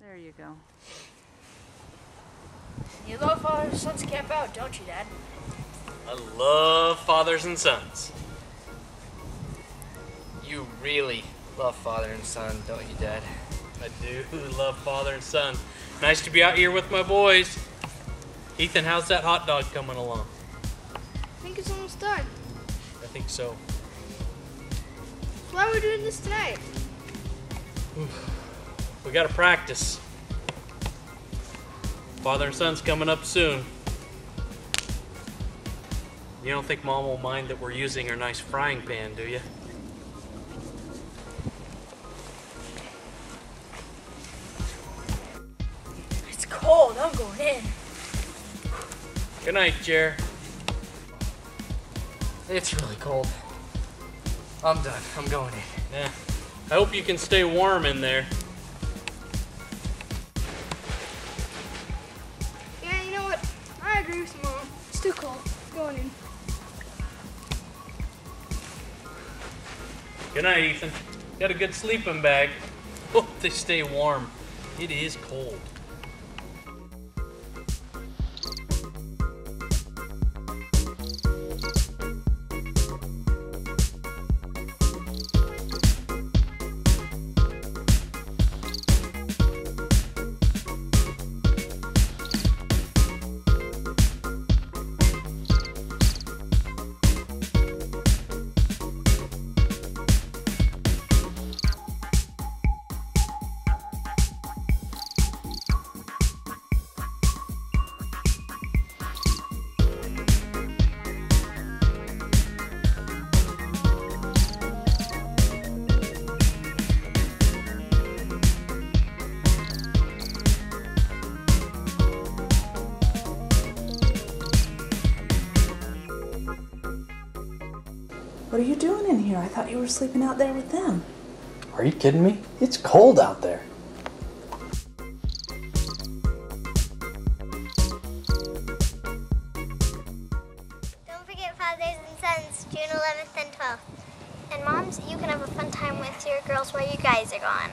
There you go. You love fathers and sons camp out, don't you, Dad? I love fathers and sons. You really love father and son, don't you, Dad? I do love father and son. Nice to be out here with my boys. Ethan, how's that hot dog coming along? I think it's almost done. I think so. Why are we doing this tonight? We gotta practice. Father and son's coming up soon. You don't think Mom will mind that we're using her nice frying pan, do you? It's cold. I'm going in. Good night, Jer. It's really cold. I'm done. I'm going in. Yeah. I hope you can stay warm in there. Yeah, you know what? I agree with Mom. It's too cold. Going in. Good night, Ethan. Got a good sleeping bag. Hope they stay warm. It is cold. What are you doing in here? I thought you were sleeping out there with them. Are you kidding me? It's cold out there. Don't forget Fathers and Sons, June 11th and 12th. And moms, you can have a fun time with your girls while you guys are gone.